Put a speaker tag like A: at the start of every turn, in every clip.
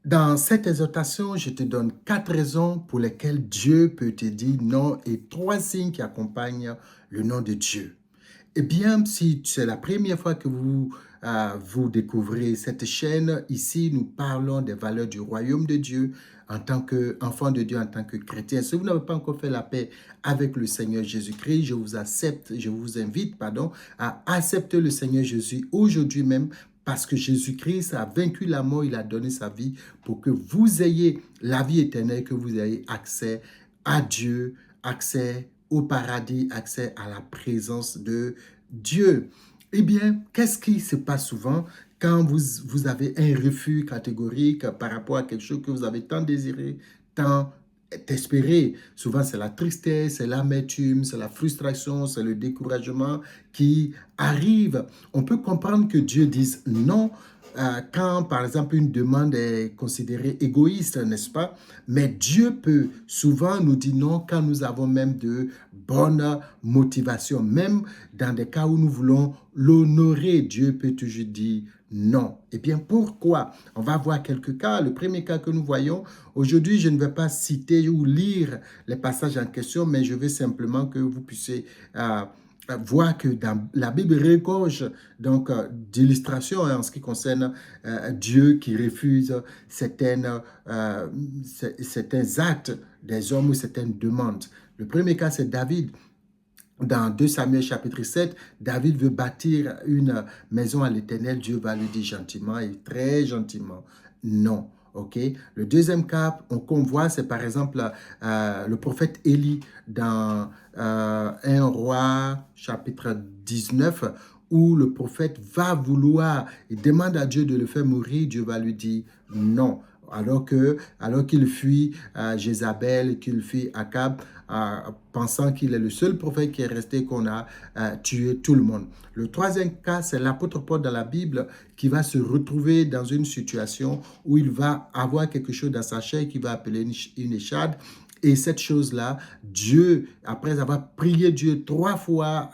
A: Dans cette exhortation, je te donne 4 raisons pour lesquelles Dieu peut te dire non et 3 signes qui accompagnent le nom de Dieu. Eh bien, si c'est la première fois que vous découvrez cette chaîne, ici, nous parlons des valeurs du royaume de Dieu en tant qu'enfant de Dieu, en tant que chrétien. Si vous n'avez pas encore fait la paix avec le Seigneur Jésus-Christ, je vous invite, à accepter le Seigneur Jésus aujourd'hui même parce que Jésus-Christ a vaincu la mort, il a donné sa vie pour que vous ayez la vie éternelle, que vous ayez accès à Dieu, accès au paradis, accès à la présence de Dieu. Eh bien, qu'est-ce qui se passe souvent quand vous avez un refus catégorique par rapport à quelque chose que vous avez tant désiré, tant espéré? Souvent, c'est la tristesse, c'est l'amertume, c'est la frustration, c'est le découragement qui arrive. On peut comprendre que Dieu dise non quand, par exemple, une demande est considérée égoïste, n'est-ce pas? Mais Dieu peut souvent nous dire non quand nous avons même de bonnes motivations. Même dans des cas où nous voulons l'honorer, Dieu peut toujours dire non. Eh bien, pourquoi? On va voir quelques cas. Le premier cas que nous voyons, aujourd'hui, je ne vais pas citer ou lire les passages en question, mais je veux simplement que vous puissiez voir que dans la Bible regorge donc d'illustrations en ce qui concerne Dieu qui refuse certains actes des hommes ou certaines demandes. Le premier cas, c'est David. Dans 2 Samuel chapitre 7, David veut bâtir une maison à l'Éternel. Dieu va lui dire gentiment et très gentiment non. Ok. Le deuxième cas qu'on voit, c'est par exemple le prophète Élie dans 1 roi chapitre 19, où le prophète va vouloir, il demande à Dieu de le faire mourir, Dieu va lui dire non. Alors qu'il fuit Jézabel, qu'il fuit Akab, pensant qu'il est le seul prophète qui est resté, qu'on a tué tout le monde. Le troisième cas, c'est l'apôtre Paul dans la Bible qui va se retrouver dans une situation où il va avoir quelque chose dans sa chair qui va appeler une échade. Et cette chose-là, Dieu, après avoir prié Dieu 3 fois,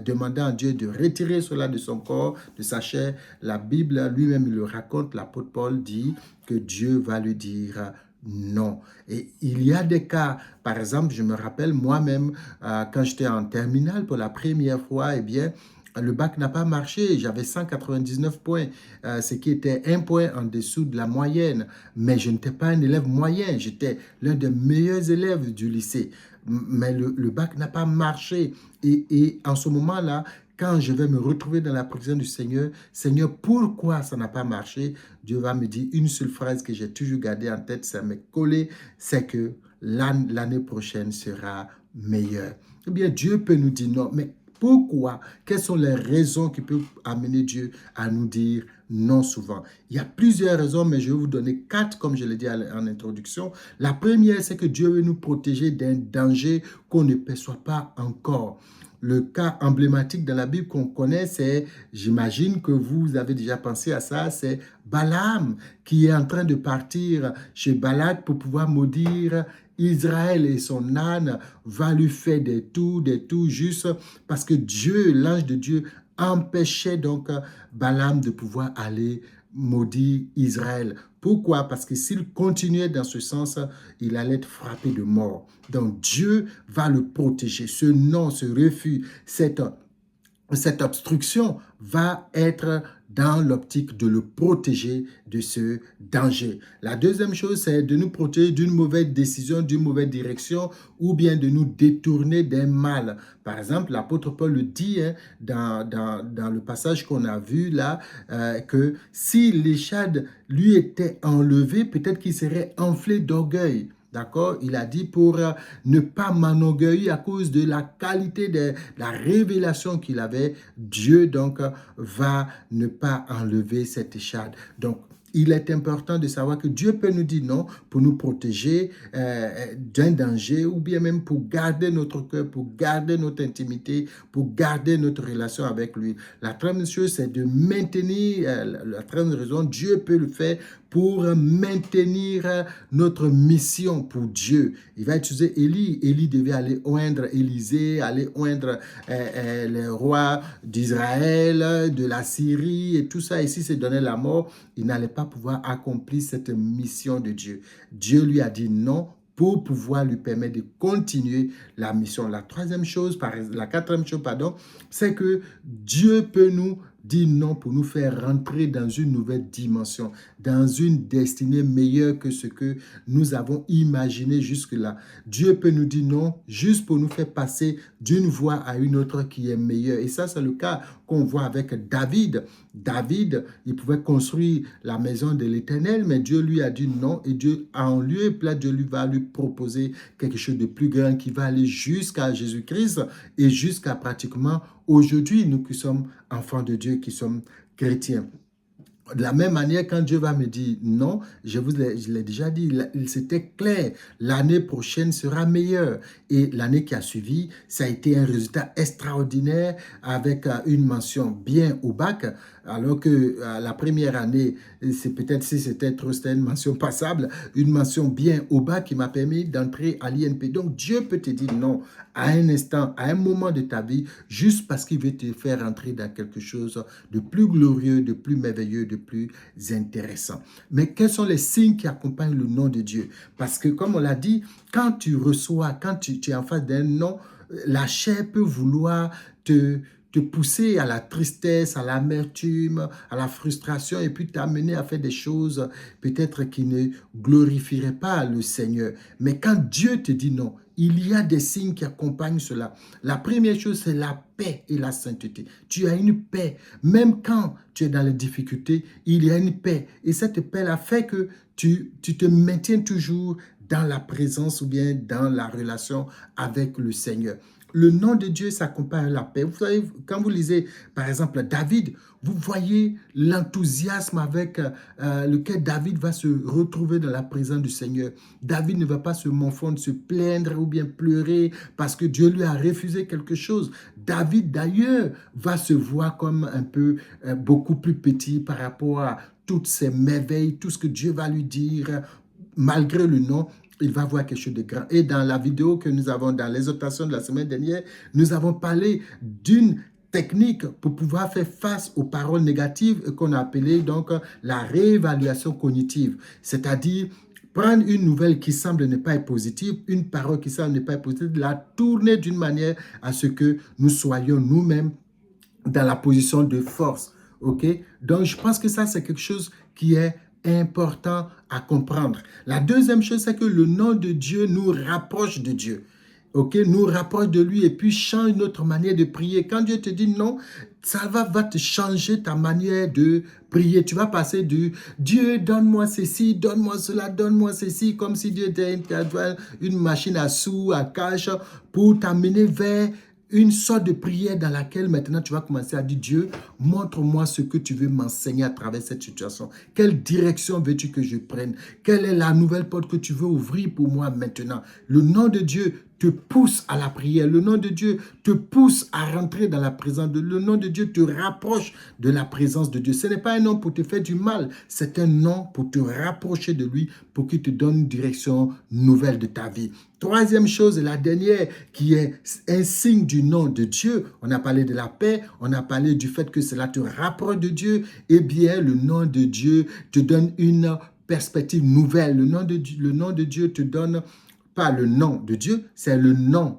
A: demandant à Dieu de retirer cela de son corps, de sa chair, la Bible lui-même il le raconte, l'apôtre Paul dit que Dieu va lui dire non. Et il y a des cas, par exemple, je me rappelle moi-même, quand j'étais en terminale pour la première fois, eh bien, le bac n'a pas marché, j'avais 199 points, ce qui était 1 point en dessous de la moyenne. Mais je n'étais pas un élève moyen, j'étais l'un des meilleurs élèves du lycée. Mais le bac n'a pas marché. Et en ce moment-là, quand je vais me retrouver dans la présence du Seigneur, Seigneur, pourquoi ça n'a pas marché? Dieu va me dire une seule phrase que j'ai toujours gardée en tête, ça m'est collé, c'est que l'année prochaine sera meilleure. Eh bien, Dieu peut nous dire non, mais pourquoi? Quelles sont les raisons qui peuvent amener Dieu à nous dire non souvent? Il y a plusieurs raisons, mais je vais vous donner 4, comme je l'ai dit en introduction. La première, c'est que Dieu veut nous protéger d'un danger qu'on ne perçoit pas encore. Le cas emblématique dans la Bible qu'on connaît, c'est, j'imagine que vous avez déjà pensé à ça, c'est Balaam qui est en train de partir chez Balak pour pouvoir maudire Israël, et son âne va lui faire des tours juste parce que Dieu, l'ange de Dieu, empêchait donc Balaam de pouvoir aller maudire Israël. Pourquoi? Parce que s'il continuait dans ce sens, il allait être frappé de mort. Donc Dieu va le protéger. Ce non, ce refus, cette obstruction va être dans l'optique de le protéger de ce danger. La deuxième chose, c'est de nous protéger d'une mauvaise décision, d'une mauvaise direction, ou bien de nous détourner d'un mal. Par exemple, l'apôtre Paul le dit dans le passage qu'on a vu là, que si l'échade lui était enlevée, peut-être qu'il serait enflé d'orgueil. D'accord? Il a dit pour ne pas m'enorgueillir à cause de la qualité de la révélation qu'il avait. Dieu donc va ne pas enlever cette échade. Donc, il est important de savoir que Dieu peut nous dire non pour nous protéger d'un danger ou bien même pour garder notre cœur, pour garder notre intimité, pour garder notre relation avec lui. La troisième chose, c'est de maintenir, la troisième raison, Dieu peut le faire pour maintenir notre mission pour Dieu. Il va utiliser Élie. Élie devait aller oindre Élisée, aller oindre les rois d'Israël, de la Syrie et tout ça. Ici, c'est donner la mort. Il n'allait pas pas pouvoir accomplir cette mission de Dieu. Dieu lui a dit non pour pouvoir lui permettre de continuer la mission. La quatrième chose, pardon, c'est que Dieu peut nous dire non pour nous faire rentrer dans une nouvelle dimension, dans une destinée meilleure que ce que nous avons imaginé jusque-là. Dieu peut nous dire non juste pour nous faire passer d'une voie à une autre qui est meilleure. Et ça, c'est le cas qu'on voit avec David. David, il pouvait construire la maison de l'Éternel, mais Dieu lui a dit non, et Dieu, en lieu et place, Dieu lui va lui proposer quelque chose de plus grand qui va aller jusqu'à Jésus-Christ et jusqu'à pratiquement aujourd'hui, nous qui sommes enfants de Dieu, qui sommes chrétiens. De la même manière, quand Dieu va me dire non, je l'ai déjà dit, c'était clair, l'année prochaine sera meilleure. Et l'année qui a suivi, ça a été un résultat extraordinaire avec une mention bien au bac, alors que la première année, c'est peut-être si c'était une mention passable, une mention bien au bac qui m'a permis d'entrer à l'INP. Donc Dieu peut te dire non à un instant, à un moment de ta vie, juste parce qu'il veut te faire entrer dans quelque chose de plus glorieux, de plus merveilleux, de plus intéressant. Mais quels sont les signes qui accompagnent le nom de Dieu? Parce que comme on l'a dit, quand tu reçois, quand tu es en face d'un nom, la chair peut vouloir te pousser à la tristesse, à l'amertume, à la frustration et puis t'amener à faire des choses peut-être qui ne glorifieraient pas le Seigneur. Mais quand Dieu te dit non, il y a des signes qui accompagnent cela. La première chose, c'est la paix et la sainteté. Tu as une paix. Même quand tu es dans les difficultés, il y a une paix. Et cette paix-là fait que tu te maintiens toujours dans la présence ou bien dans la relation avec le Seigneur. Le nom de Dieu s'accompagne à la paix. Vous savez, quand vous lisez, par exemple, David, vous voyez l'enthousiasme avec lequel David va se retrouver dans la présence du Seigneur. David ne va pas se morfondre, se plaindre ou bien pleurer parce que Dieu lui a refusé quelque chose. David, d'ailleurs, va se voir comme un peu beaucoup plus petit par rapport à toutes ces merveilles, tout ce que Dieu va lui dire, malgré le nom. Il va voir quelque chose de grand. Et dans la vidéo que nous avons, dans l'exhortation de la semaine dernière, nous avons parlé d'une technique pour pouvoir faire face aux paroles négatives qu'on a appelée donc la réévaluation cognitive. C'est-à-dire prendre une nouvelle qui semble ne pas être positive, une parole qui semble ne pas être positive, la tourner d'une manière à ce que nous soyons nous-mêmes dans la position de force. OK? Donc, je pense que ça, c'est quelque chose qui est important à comprendre. La deuxième chose, c'est que le nom de Dieu nous rapproche de Dieu. OK, nous rapproche de lui et puis change notre manière de prier. Quand Dieu te dit non, ça va te changer ta manière de prier. Tu vas passer du Dieu, donne-moi ceci, donne-moi cela, donne-moi ceci, comme si Dieu était une machine à sous, à cash, pour t'amener vers une sorte de prière dans laquelle maintenant tu vas commencer à dire Dieu, montre-moi ce que tu veux m'enseigner à travers cette situation. Quelle direction veux-tu que je prenne? Quelle est la nouvelle porte que tu veux ouvrir pour moi maintenant? Le nom de Dieu te pousse à la prière. Le nom de Dieu te pousse à rentrer dans la présence de Dieu. Le nom de Dieu te rapproche de la présence de Dieu. Ce n'est pas un nom pour te faire du mal, c'est un nom pour te rapprocher de lui, pour qu'il te donne une direction nouvelle de ta vie. Troisième chose, la dernière, qui est un signe du nom de Dieu. On a parlé de la paix, on a parlé du fait que cela te rapproche de Dieu. Eh bien, le nom de Dieu te donne une perspective nouvelle. Le nom de Dieu te donne pas le nom de Dieu, c'est le nom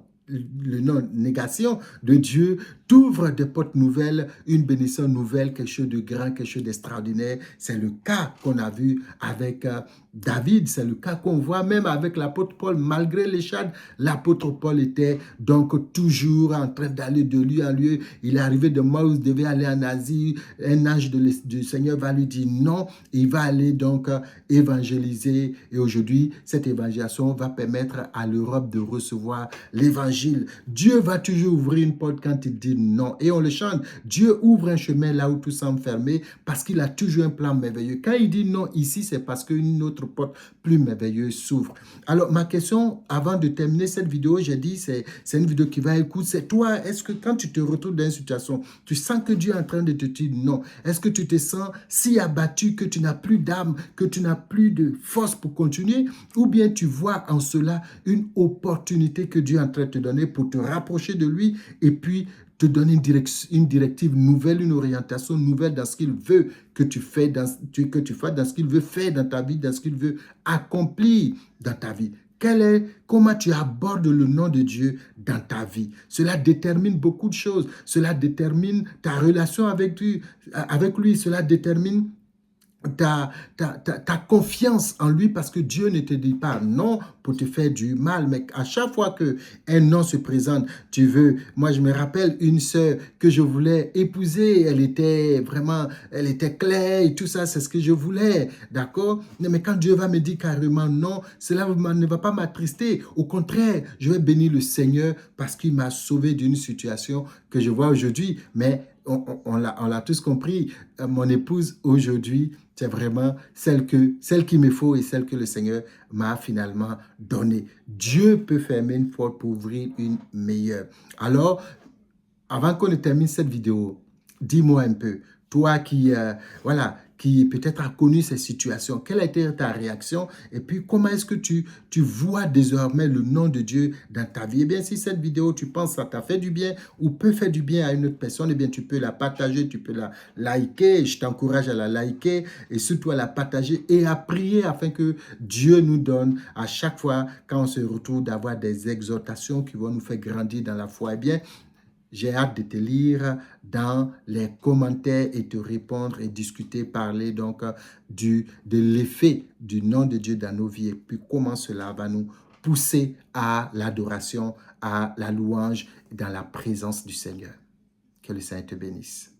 A: négation de Dieu t'ouvre des portes nouvelles, une bénédiction nouvelle, quelque chose de grand, quelque chose d'extraordinaire. C'est le cas qu'on a vu avec David, c'est le cas qu'on voit même avec l'apôtre Paul. Malgré l'échelle, l'apôtre Paul était donc toujours en train d'aller de lieu en lieu. Il est arrivé de Maus, il devait aller en Asie. Un ange du Seigneur va lui dire non. Il va aller donc évangéliser. Et aujourd'hui, cette évangélisation va permettre à l'Europe de recevoir l'évangile. Dieu va toujours ouvrir une porte quand il dit non. Et on le chante. Dieu ouvre un chemin là où tout semble fermé parce qu'il a toujours un plan merveilleux. Quand il dit non ici, c'est parce qu'une autre porte plus merveilleuse s'ouvre. Alors, ma question, avant de terminer cette vidéo, j'ai dit, c'est une vidéo qui va écouter. C'est toi, est-ce que quand tu te retrouves dans une situation, tu sens que Dieu est en train de te dire non? Est-ce que tu te sens si abattu que tu n'as plus d'âme, que tu n'as plus de force pour continuer? Ou bien tu vois en cela une opportunité que Dieu est en train de te donner pour te rapprocher de lui et puis te donne une directive nouvelle, une orientation nouvelle dans ce qu'il veut que tu fasses, dans ce qu'il veut faire dans ta vie, dans ce qu'il veut accomplir dans ta vie. Comment tu abordes le nom de Dieu dans ta vie? Cela détermine beaucoup de choses. Cela détermine ta relation avec lui. Cela détermine ta confiance en lui, parce que Dieu ne te dit pas non pour te faire du mal, mais à chaque fois qu'un non se présente, moi je me rappelle une sœur que je voulais épouser, elle était claire et tout ça, c'est ce que je voulais, d'accord? Mais quand Dieu va me dire carrément non, cela ne va pas m'attrister, au contraire, je vais bénir le Seigneur parce qu'il m'a sauvé d'une situation que je vois aujourd'hui, mais on l'a tous compris, mon épouse aujourd'hui, c'est vraiment celle qu'il me faut et celle que le Seigneur m'a finalement donnée. Dieu peut fermer une porte pour ouvrir une meilleure. Alors, avant qu'on ne termine cette vidéo, dis-moi un peu, toi qui peut-être a connu ces situations, quelle a été ta réaction et puis comment est-ce que tu vois désormais le nom de Dieu dans ta vie? Eh bien, si cette vidéo, tu penses que ça t'a fait du bien ou peut faire du bien à une autre personne, eh bien, tu peux la partager, tu peux la liker. Je t'encourage à la liker et surtout à la partager et à prier afin que Dieu nous donne à chaque fois quand on se retrouve d'avoir des exhortations qui vont nous faire grandir dans la foi. Eh bien, j'ai hâte de te lire dans les commentaires et te répondre et discuter, parler donc de l'effet du nom de Dieu dans nos vies et puis comment cela va nous pousser à l'adoration, à la louange dans la présence du Seigneur. Que le Seigneur te bénisse.